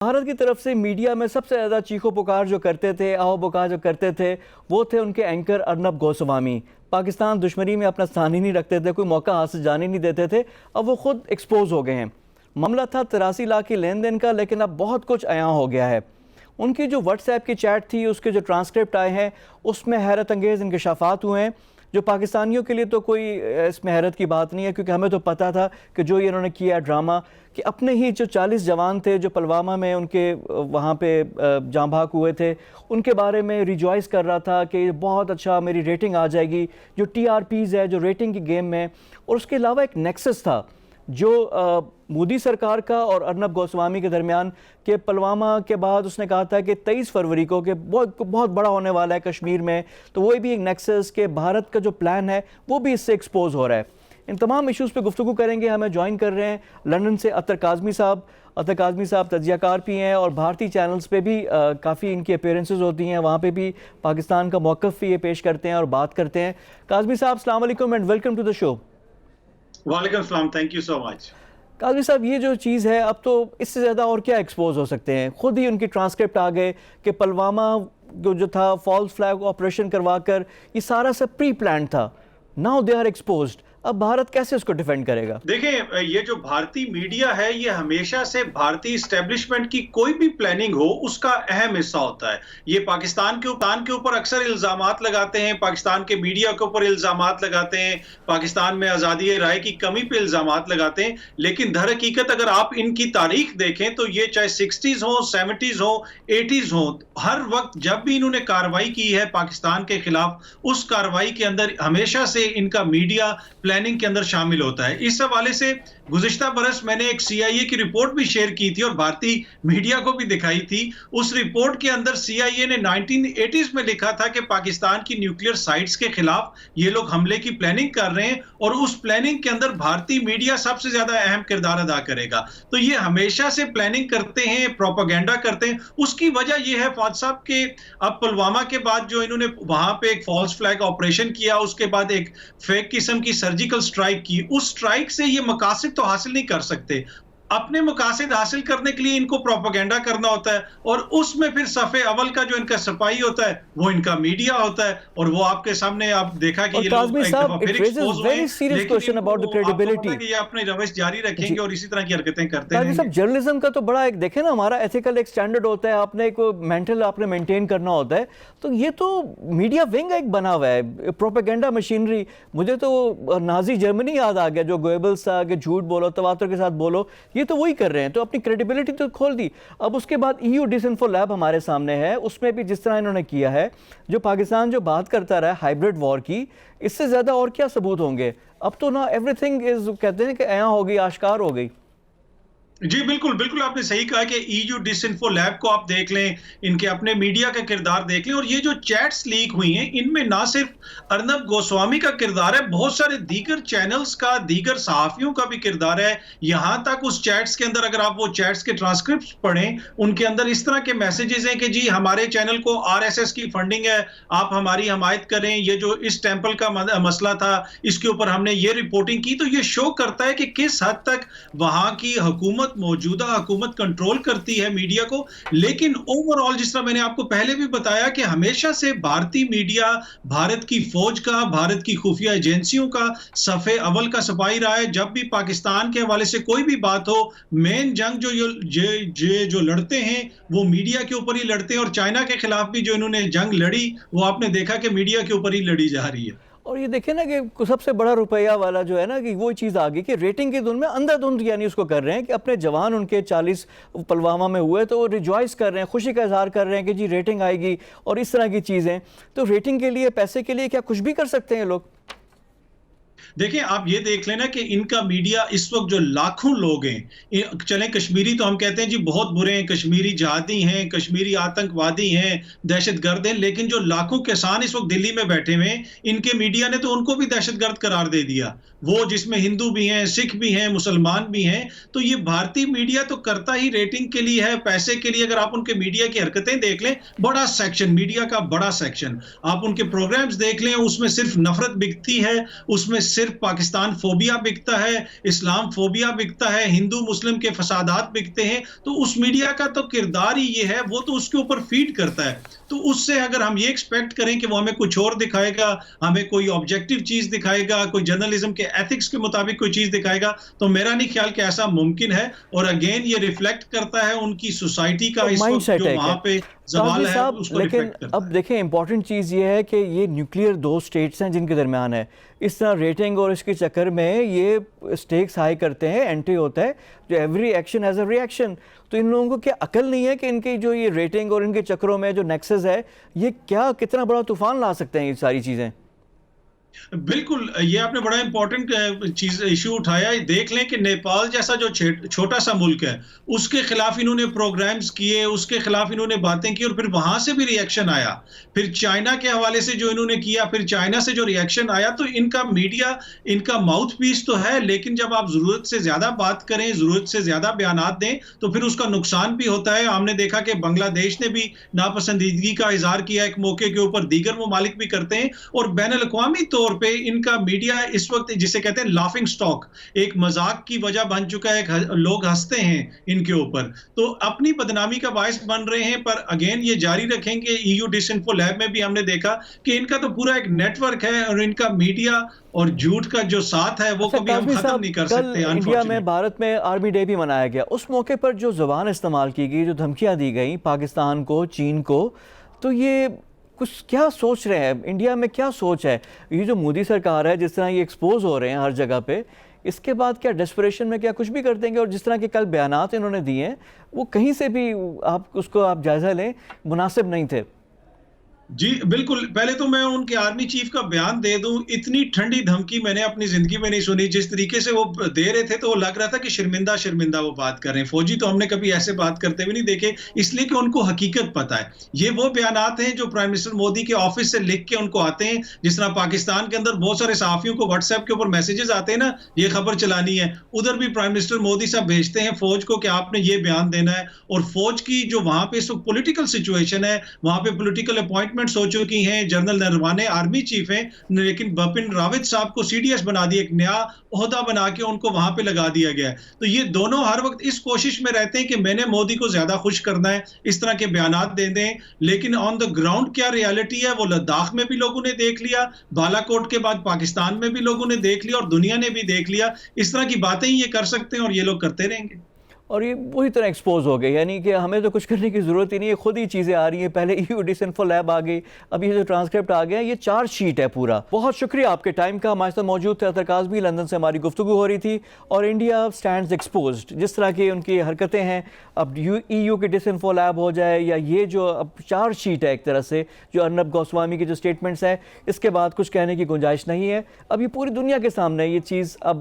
भारत की तरफ से मीडिया में सबसे ज़्यादा चीखो पुकार जो करते थे, आओ पुकार जो करते थे, वो थे उनके एंकर अर्नब गोस्वामी। पाकिस्तान दुश्मनी में अपना स्थान ही नहीं रखते थे, कोई मौका हाथ से जाने नहीं देते थे। अब वो खुद एक्सपोज हो गए हैं। मामला था 83 लाख की लेन देन का, लेकिन अब बहुत कुछ अयां हो गया है। उनकी जो व्हाट्सएप की चैट थी, उसके जो ट्रांसक्रिप्ट आए हैं, उसमें हैरत अंगेज़ इंकशाफात हुए हैं, जो पाकिस्तानियों के लिए तो कोई इसमें हैरत की बात नहीं है, क्योंकि हमें तो पता था कि जो ये इन्होंने किया ड्रामा, कि अपने ही जो 40 जवान थे जो पुलवामा में उनके वहाँ पे जाँ भाग हुए थे, उनके बारे में रिजॉइस कर रहा था कि बहुत अच्छा मेरी रेटिंग आ जाएगी, जो TRPs है, जो रेटिंग की गेम में। और उसके अलावा एक नेक्सस था जो मोदी सरकार का और अर्नब गोस्वामी के दरमियान, के पुलवामा के बाद उसने कहा था कि 23 फरवरी को कि बहुत बड़ा होने वाला है कश्मीर में, तो वो भी एक नेक्सस के भारत का जो प्लान है वो भी इससे एक्सपोज हो रहा है। इन तमाम इश्यूज़ पे गुफ्तगू करेंगे। हमें ज्वाइन कर रहे हैं लंदन से अतर काज़मी साहब। अतर काज़मी साहब तजियाकार भी हैं और भारतीय चैनल्स पे भी काफ़ी इनकी अपीयरेंसेस होती हैं, वहाँ पे भी पाकिस्तान का मौक़िफ़ भी ये पेश करते हैं और बात करते हैं। काज़मी साहब, अस्सलाम वालेकुम and welcome to the show. वालेकुम सलाम, thank you so much. Kazmi साहब, ये जो चीज़ है, अब तो इससे ज़्यादा और क्या एक्सपोज हो सकते हैं? खुद ही उनकी ट्रांसक्रिप्ट आ गए कि पुलवामा जो था फॉल्स फ्लैग ऑपरेशन करवाकर ये सारा सब प्री प्लान था। Now they are exposed. अब भारत कैसे उसको डिफेंड करेगा? देखें, ये जो भारतीय मीडिया है ये हमेशा से भारतीय एस्टेब्लिशमेंट की कोई भी प्लानिंग हो उसका अहम हिस्सा होता है। ये पाकिस्तान के ऊपर अक्सर इल्जामात लगाते हैं, पाकिस्तान के मीडिया के ऊपर इल्जामात लगाते हैं, पाकिस्तान में आज़ादी राय की कमी पे इल्जामात लगाते हैं। लेकिन दर हकीकत अगर आप इनकी तारीख देखें तो ये चाहे 60s हो, 70s हो, 80s हो, हर वक्त जब भी इन्होंने कार्रवाई की है पाकिस्तान के खिलाफ, उस कार्रवाई के अंदर हमेशा से इनका मीडिया प्लानिंग के अंदर शामिल होता है। इस हवाले से गुज़िश्ता बरस मैंने एक CIA की रिपोर्ट भी शेयर की थी और भारतीय मीडिया को भी दिखाई थी। उस रिपोर्ट के अंदर CIA ने 1980s में लिखा था कि पाकिस्तान की न्यूक्लियर साइट्स के खिलाफ ये लोग हमले की प्लानिंग कर रहे हैं और उस प्लानिंग के अंदर भारतीय मीडिया सबसे ज्यादा अहम किरदार अदा करेगा। तो ये हमेशा से प्लानिंग करते हैं, प्रोपेगेंडा करते हैं। उसकी वजह यह है फौज साहब के अब पुलवामा के बाद जो इन्होंने वहां पे एक फॉल्स फ्लैग ऑपरेशन किया, उसके बाद एक फेक किस्म की सर्जिकल स्ट्राइक की, उस स्ट्राइक से ये मकासद तो हासिल नहीं कर सकते। अपने मकासद हासिल करने के लिए इनको प्रोपेगेंडा करना होता है और उसमें फिर सफ़े अव्वल का जो इनका सिपाही होता है वो इनका मीडिया होता है। और वो आपके सामने आप देखा कि ये लोग एक दफा फिर एक्सपोज हुए, लेकिन ये अपनी रवैश जारी रखेंगे और इसी तरह की हरकतें करते रहेंगे। सब जर्नलिज्म का तो बड़ा एक देखें ना, हमारा एथिकल एक स्टैंडर्ड होता है, आपने एक मेंटल आपने मेंटेन करना होता है। तो ये तो मीडिया विंग एक बना हुआ है, प्रोपेगेंडा मशीनरी। मुझे तो नाजी जर्मनी याद आ गया, जो गोएबल्स था कि झूठ बोलो, तवातुर के साथ बोलो, ये तो वही कर रहे हैं। तो अपनी क्रेडिबिलिटी तो खोल दी। अब उसके बाद EU डिसइंफो लैब हमारे सामने है, उसमें भी जिस तरह इन्होंने किया है, जो पाकिस्तान जो बात करता रहा है हाइब्रिड वॉर की, इससे ज्यादा और क्या सबूत होंगे? अब तो ना एवरीथिंग इज, कहते हैं कि अयां हो गई, आश्कार हो गई। जी बिल्कुल बिल्कुल, आपने सही कहा कि EU डिसइंफो लैब को आप देख लें, इनके अपने मीडिया का किरदार देख लें, और ये जो चैट्स लीक हुई हैं इनमें ना सिर्फ अर्नब गोस्वामी का किरदार है, बहुत सारे दीगर चैनल्स का, दीगर सहाफियों का भी किरदार है। यहां तक उस चैट्स के अंदर अगर आप वो चैट्स के ट्रांसक्रिप्ट पढ़ें, उनके अंदर इस तरह के मैसेजेस हैं कि जी हमारे चैनल को RSS की फंडिंग है, आप हमारी हमायत करें, ये जो इस टेंपल का मसला था इसके ऊपर हमने ये रिपोर्टिंग की। तो ये शो करता है कि किस हद तक वहां की हुकूमत, मौजूदा हुकूमत कंट्रोल करती है मीडिया को। लेकिन ओवरऑल जिस तरह मैंने आपको पहले भी बताया कि हमेशा से भारतीय मीडिया भारत की फौज का, भारत की खुफिया एजेंसियों का सफ़े अव्वल का सिपाही रहा है। जब भी पाकिस्तान के हवाले से कोई भी बात हो, मेन जंग जो लड़ते हैं वो मीडिया के ऊपर ही लड़ते हैं। और चाइना के खिलाफ भी जो इन्होंने जंग लड़ी वो आपने देखा कि मीडिया के ऊपर ही लड़ी जा रही है। और ये देखें ना कि सबसे बड़ा रुपया वाला जो है ना, कि वो चीज़ आ गई कि रेटिंग की धुन में अंधाधुंध यानी उसको कर रहे हैं कि अपने जवान उनके 40 पुलवामा में हुए तो वो रिजॉइस कर रहे हैं, खुशी का इजहार कर रहे हैं कि जी रेटिंग आएगी और इस तरह की चीज़ें। तो रेटिंग के लिए, पैसे के लिए क्या कुछ भी कर सकते हैं लोग? देखिए, आप ये देख लेना कि इनका मीडिया इस वक्त जो लाखों लोग हैं, चले कश्मीरी तो हम कहते हैं जी बहुत बुरे हैं, कश्मीरी जिहादी हैं, कश्मीरी आतंकवादी हैं, दहशतगर्द हैं, लेकिन जो लाखों किसान इस वक्त दिल्ली में बैठे हुए हैं, इनके मीडिया ने तो उनको भी दहशतगर्द करार दे दिया। वो जिसमें हिंदू भी हैं, सिख भी हैं, मुसलमान भी हैं। तो ये भारतीय मीडिया तो करता ही रेटिंग के लिए है, पैसे के लिए। अगर आप उनके मीडिया की हरकतें देख लें, बड़ा सेक्शन, मीडिया का बड़ा सेक्शन, आप उनके प्रोग्राम्स देख लें, उसमें सिर्फ नफरत बिकती है, उसमें सिर्फ पाकिस्तान फोबिया बिकता है, इस्लाम फोबिया बिकता है, हिंदू मुस्लिम के फसादात बिकते हैं। तो उस मीडिया का तो किरदार ही ये है, वो तो उसके ऊपर फीड करता है। तो उससे अगर हम ये एक्सपेक्ट करें कि वो हमें कुछ और दिखाएगा, हमें कोई ऑब्जेक्टिव चीज दिखाएगा, कोई जर्नलिज्म के एथिक्स के मुताबिक कोई चीज दिखाएगा, तो मेरा नहीं ख्याल कि ऐसा मुमकिन है। और अगेन ये रिफ्लेक्ट करता है उनकी सोसाइटी का, इस वक्त जो वहां पे काजी सवाल है साहब, उसको लेकिन रिफ्लेक्ट करता है। अब देखें इंपॉर्टेंट चीज़ ये है कि ये न्यूक्लियर दो स्टेट्स हैं जिनके दरमियान है। इस तरह रेटिंग और इसके चक्कर में ये स्टेक्स हाई करते हैं, एंट्री होता है जो every action has a reaction. तो इन लोगों को क्या अकल नहीं है कि इनकी जो ये रेटिंग और इनके चक्करों में जो नेक्सस है, ये क्या कितना बड़ा तूफान ला सकते हैं ये सारी चीज़ें? बिल्कुल, ये आपने बड़ा इंपॉर्टेंट चीज इश्यू उठाया। देख लें कि नेपाल जैसा जो छोटा सा मुल्क है, उसके खिलाफ इन्होंने प्रोग्राम्स किए, उसके खिलाफ इन्होंने बातें की और फिर वहां से भी रिएक्शन आया। फिर चाइना के हवाले से जो इन्होंने किया, फिर चाइना से जो रिएक्शन आया। तो इनका मीडिया, इनका माउथ पीस तो है, लेकिन जब आप जरूरत से ज्यादा बात करें, जरूरत से ज्यादा बयानात दें, तो फिर उसका नुकसान भी होता है। हमने देखा कि बांग्लादेश ने भी नापसंदीदगी का इजहार किया एक मौके के ऊपर, दीगर ममालिक भी करते हैं। और बैन अल-अक़वामी तौर पे इनका मीडिया इस वक्त जिसे कहते हैं लाफिंग स्टॉक, एक मजाक की वजह बन चुका है। लोग हंसते हैं इनके ऊपर, तो अपनी बदनामी का बायस बन रहे हैं। पर अगेन ये जारी रखेंगे। ईयू डिसइंफो लैब में भी हमने देखा कि इनका तो पूरा एक नेटवर्क है और इनका मीडिया और झूठ का जो साथ है वो अच्छा कभी हम काज़मी खत्म साहब, नहीं कर कल सकते। इंडिया में अनफॉर्चुनेट भारत में आर्मी डे भी मनाया गया। उस मौके पर जो ज़बान इस्तेमाल की गई, जो धमकियां दी गई पाकिस्तान को, चीन को, तो ये कुछ क्या सोच रहे हैं इंडिया में, क्या सोच है? ये जो मोदी सरकार है, जिस तरह ये एक्सपोज हो रहे हैं हर जगह पे, इसके बाद क्या डेस्परेशन में क्या कुछ भी कर देंगे? और जिस तरह के कल बयानात इन्होंने दिए हैं, वो कहीं से भी आप उसको आप जायज़ा लें, मुनासिब नहीं थे। जी बिल्कुल। पहले तो मैं उनके आर्मी चीफ का बयान दे दूं, इतनी ठंडी धमकी मैंने अपनी जिंदगी में नहीं सुनी। जिस तरीके से वो दे रहे थे, तो वो लग रहा था कि शर्मिंदा शर्मिंदा वो बात कर रहे हैं। फौजी तो हमने कभी ऐसे बात करते हुए नहीं देखे, इसलिए कि उनको हकीकत पता है। ये वो बयानात हैं जो प्राइम मिनिस्टर मोदी के ऑफिस से लिख के उनको आते हैं। जिस तरह पाकिस्तान के अंदर बहुत सारे सहाफियों को व्हाट्सएप के ऊपर मैसेजेस आते हैं ना, ये खबर चलानी है, उधर भी प्राइम मिनिस्टर मोदी साहब भेजते हैं फौज को कि आपने ये बयान देना है। और फौज की जो वहां पे इस पॉलिटिकल सिचुएशन है, वहां पे पॉलिटिकल अपॉइंटमेंट्स हो चुकी हैं। जनरल नरवाने आर्मी चीफ हैं, लेकिन बिपिन रावत साहब को सीडीएस बना दिया, एक नया ओहदा बना के उनको वहां पे लगा दिया गया है। तो ये दोनों हर वक्त इस कोशिश में रहते हैं कि मैंने मोदी को ज्यादा खुश करना है, इस तरह के बयानात दे दें। लेकिन ऑन द ग्राउंड क्या रियलिटी है, वो लद्दाख में भी लोगों ने देख लिया, बालाकोट के बाद पाकिस्तान में भी लोगों ने देख लिया और दुनिया ने भी देख लिया। इस तरह की बातें ही ये कर सकते हैं और ये लोग करते रहेंगे। और ये पूरी तरह एक्सपोज हो गए, यानी कि हमें तो कुछ करने की ज़रूरत ही नहीं है, खुद ही चीज़ें आ रही हैं। पहले ईयू डिसइंफो लैब आ गई, अब ये जो ट्रांसक्रिप्ट आ गया, ये चार्ज शीट है पूरा। बहुत शुक्रिया आपके टाइम का। हमारे साथ मौजूद थे अतर काज़मी, लंदन से हमारी गुफ्तगू हो रही थी। और इंडिया स्टैंड्स एक्सपोज्ड, जिस तरह की उनकी हरकतें हैं, अब ईयू के डिसइंफो लैब हो जाए या ये जो अब चार्ज शीट है एक तरह से, जो अर्नब गोस्वामी के जो स्टेटमेंट्स हैं, इसके बाद कुछ कहने की गुंजाइश नहीं है। अब ये पूरी दुनिया के सामने ये चीज़ अब